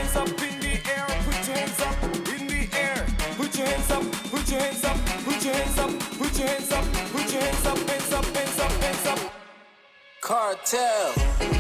hands up in the air, put your hands up in the air, put your hands up, put your hands up, put your hands up, put your hands up, put your hands up, hands up, hands up, hands up. Cartel.